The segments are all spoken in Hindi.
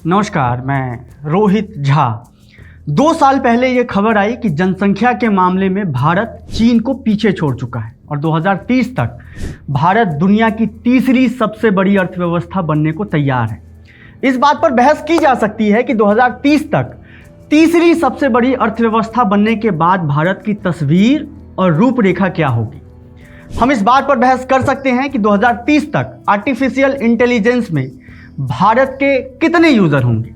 नमस्कार, मैं रोहित झा। 2 साल पहले ये खबर आई कि जनसंख्या के मामले में भारत चीन को पीछे छोड़ चुका है और 2030 तक भारत दुनिया की तीसरी सबसे बड़ी अर्थव्यवस्था बनने को तैयार है। इस बात पर बहस की जा सकती है कि 2030 तक तीसरी सबसे बड़ी अर्थव्यवस्था बनने के बाद भारत की तस्वीर और रूपरेखा क्या होगी। हम इस बात पर बहस कर सकते हैं कि 2030 तक आर्टिफिशियल इंटेलिजेंस में भारत के कितने यूज़र होंगे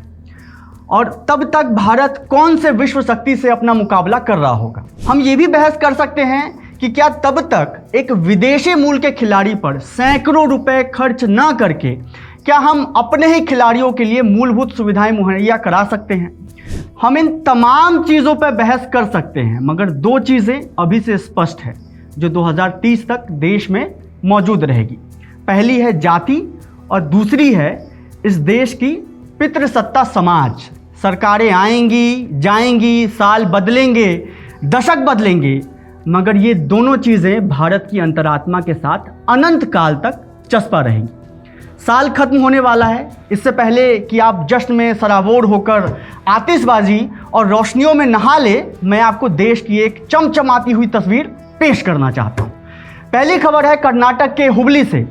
और तब तक भारत कौन से विश्व शक्ति से अपना मुकाबला कर रहा होगा। हम ये भी बहस कर सकते हैं कि क्या तब तक एक विदेशी मूल के खिलाड़ी पर सैकड़ों रुपए खर्च ना करके क्या हम अपने ही खिलाड़ियों के लिए मूलभूत सुविधाएं मुहैया करा सकते हैं। हम इन तमाम चीज़ों पर बहस कर सकते हैं, मगर 2 चीज़ें अभी से स्पष्ट है जो 2030 तक देश में मौजूद रहेगी। पहली है जाति और दूसरी है इस देश की पितृसत्ता समाज। सरकारें आएंगी जाएंगी, साल बदलेंगे, दशक बदलेंगे, मगर ये दोनों चीज़ें भारत की अंतरात्मा के साथ अनंत काल तक चस्पा रहेंगी। साल खत्म होने वाला है। इससे पहले कि आप जश्न में सराबोर होकर आतिशबाजी और रोशनियों में नहा ले, मैं आपको देश की एक चमचमाती हुई तस्वीर पेश करना चाहता हूँ। पहली खबर है कर्नाटक के हुबली से,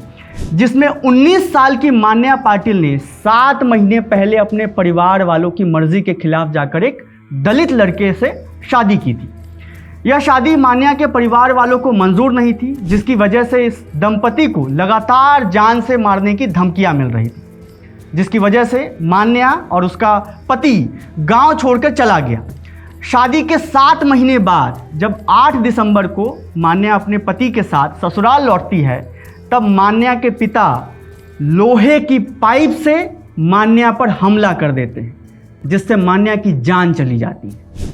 जिसमें 19 साल की मान्या पाटिल ने 7 महीने पहले अपने परिवार वालों की मर्जी के खिलाफ जाकर एक दलित लड़के से शादी की थी। यह शादी मान्या के परिवार वालों को मंजूर नहीं थी, जिसकी वजह से इस दंपति को लगातार जान से मारने की धमकियां मिल रही थी, जिसकी वजह से मान्या और उसका पति गांव छोड़कर चला गया। शादी के 7 महीने बाद जब 8 दिसंबर को मान्या अपने पति के साथ ससुराल लौटती है, तब मान्या के पिता लोहे की पाइप से मान्या पर हमला कर देते हैं, जिससे मान्या की जान चली जाती है।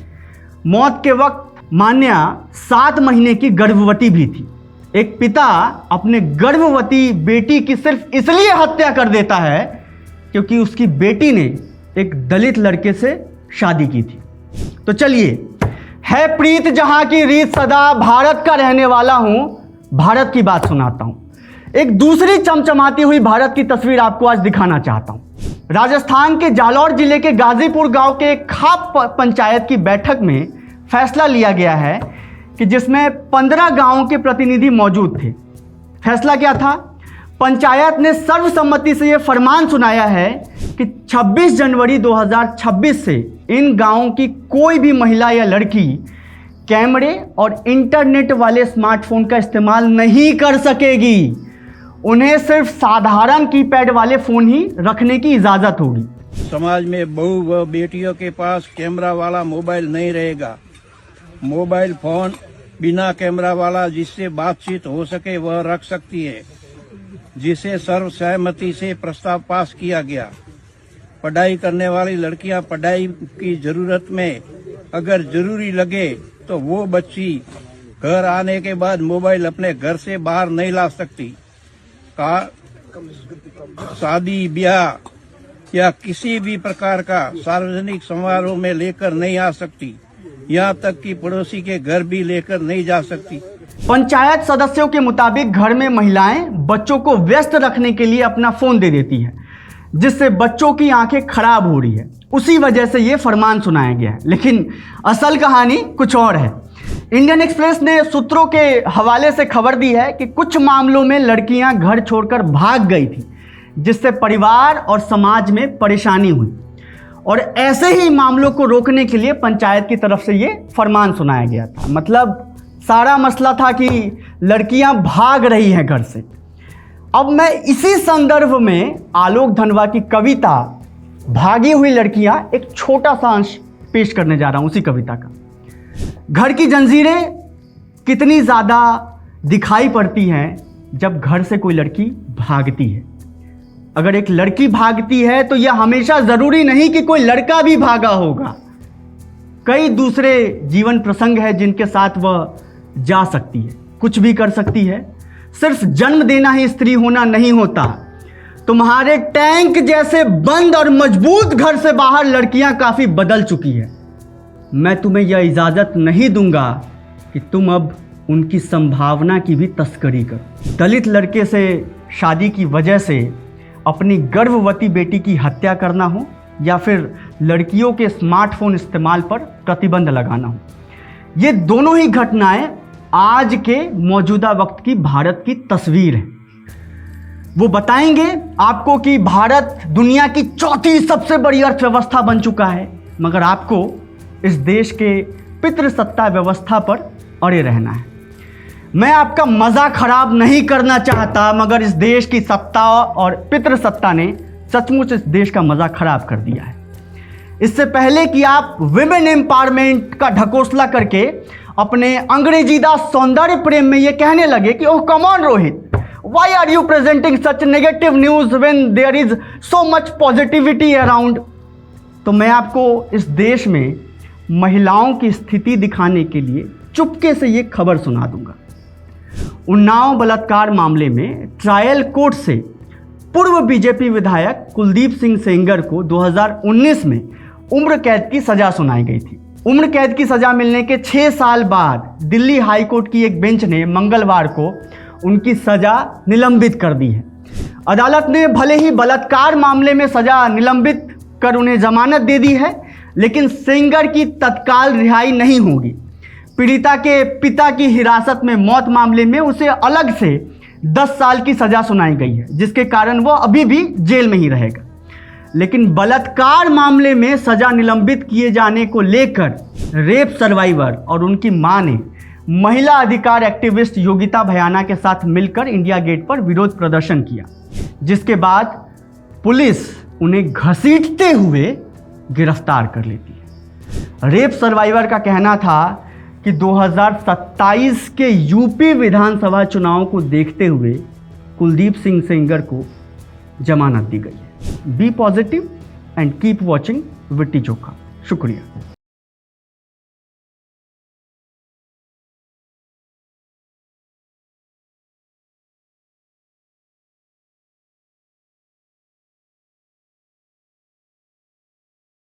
मौत के वक्त मान्या 7 महीने की गर्भवती भी थी। एक पिता अपने गर्भवती बेटी की सिर्फ इसलिए हत्या कर देता है क्योंकि उसकी बेटी ने एक दलित लड़के से शादी की थी। तो चलिए, है प्रीत जहां की रीत सदा, भारत का रहने वाला हूं, भारत की बात सुनाता हूं। एक दूसरी चमचमाती हुई भारत की तस्वीर आपको आज दिखाना चाहता हूं। राजस्थान के जालौर जिले के गाजीपुर गांव के एक खाप पंचायत की बैठक में फैसला लिया गया है कि जिसमें 15 गांवों के प्रतिनिधि मौजूद थे। फैसला क्या था? पंचायत ने सर्वसम्मति से यह फरमान सुनाया है कि 26 जनवरी 2026 से इन गांवों की कोई भी महिला या लड़की कैमरे और इंटरनेट वाले स्मार्टफोन का इस्तेमाल नहीं कर सकेगी। उन्हें सिर्फ साधारण कीपैड वाले फोन ही रखने की इजाजत होगी। समाज में बहू व बेटियों के पास कैमरा वाला मोबाइल नहीं रहेगा। मोबाइल फोन बिना कैमरा वाला जिससे बातचीत हो सके वह रख सकती है, जिसे सर्वसहमति से प्रस्ताव पास किया गया। पढ़ाई करने वाली लड़कियां पढ़ाई की जरूरत में अगर जरूरी लगे तो वो बच्ची घर आने के बाद मोबाइल अपने घर से बाहर नहीं ला सकती। शादी ब्याह या किसी भी प्रकार का सार्वजनिक समारोह में लेकर नहीं आ सकती। यहाँ तक कि पड़ोसी के घर भी लेकर नहीं जा सकती। पंचायत सदस्यों के मुताबिक घर में महिलाएं बच्चों को व्यस्त रखने के लिए अपना फोन दे देती है, जिससे बच्चों की आंखें खराब हो रही है। उसी वजह से ये फरमान सुनाया गया है। लेकिन असल कहानी कुछ और है। इंडियन एक्सप्रेस ने सूत्रों के हवाले से खबर दी है कि कुछ मामलों में लड़कियां घर छोड़कर भाग गई थी, जिससे परिवार और समाज में परेशानी हुई। और ऐसे ही मामलों को रोकने के लिए पंचायत की तरफ से ये फरमान सुनाया गया था। मतलब सारा मसला था कि लड़कियां भाग रही हैं घर से। अब मैं इसी संदर्भ में आलोक धनवा की कविता भागी हुई लड़कियां एक छोटा सा अंश पेश करने जा रहा हूं उसी कविता का। घर की जंजीरें कितनी ज़्यादा दिखाई पड़ती हैं जब घर से कोई लड़की भागती है। अगर एक लड़की भागती है तो यह हमेशा ज़रूरी नहीं कि कोई लड़का भी भागा होगा। कई दूसरे जीवन प्रसंग है जिनके साथ वह जा सकती है, कुछ भी कर सकती है। सिर्फ जन्म देना ही स्त्री होना नहीं होता। तुम्हारे टैंक जैसे बंद और मजबूत घर से बाहर लड़कियां काफ़ी बदल चुकी है। मैं तुम्हें यह इजाज़त नहीं दूंगा कि तुम अब उनकी संभावना की भी तस्करी करो। दलित लड़के से शादी की वजह से अपनी गर्भवती बेटी की हत्या करना हो या फिर लड़कियों के स्मार्टफोन इस्तेमाल पर प्रतिबंध लगाना हो। ये दोनों ही घटनाएं आज के मौजूदा वक्त की भारत की तस्वीर है। वो बताएंगे आपको कि भारत दुनिया की चौथी सबसे बड़ी अर्थव्यवस्था बन चुका है, मगर आपको इस देश के पितृसत्ता व्यवस्था पर अड़े रहना है। मैं आपका मज़ा खराब नहीं करना चाहता, मगर इस देश की सत्ता और पितृसत्ता ने सचमुच इस देश का मज़ा खराब कर दिया है। इससे पहले कि आप विमेन एम्पावरमेंट का ढकोसला करके अपने अंग्रेजीदा सौंदर्य प्रेम में ये कहने लगे कि oh come on Rohit, why are you presenting such negative news when there is so much positivity around, तो मैं आपको इस देश में महिलाओं की स्थिति दिखाने के लिए चुपके से ये खबर सुना दूंगा। उन्नाव बलात्कार मामले में ट्रायल कोर्ट से पूर्व बीजेपी विधायक कुलदीप सिंह सेंगर को 2019 में उम्र कैद की सजा सुनाई गई थी। उम्र कैद की सजा मिलने के 6 साल बाद दिल्ली हाई कोर्ट की एक बेंच ने मंगलवार को उनकी सजा निलंबित कर दी है। अदालत ने भले ही बलात्कार मामले में सजा निलंबित कर उन्हें जमानत दे दी है, लेकिन सेंगर की तत्काल रिहाई नहीं होगी। पीड़िता के पिता की हिरासत में मौत मामले में उसे अलग से 10 साल की सजा सुनाई गई है, जिसके कारण वो अभी भी जेल में ही रहेगा। लेकिन बलात्कार मामले में सजा निलंबित किए जाने को लेकर रेप सर्वाइवर और उनकी मां ने महिला अधिकार एक्टिविस्ट योगिता भयाना के साथ मिलकर इंडिया गेट पर विरोध प्रदर्शन किया, जिसके बाद पुलिस उन्हें घसीटते हुए गिरफ्तार कर लेती है। रेप सर्वाइवर का कहना था कि 2027 के यूपी विधानसभा चुनाव को देखते हुए कुलदीप सिंह सेंगर को जमानत दी गई है। Be positive and keep watching विट्टी चोखा। शुक्रिया।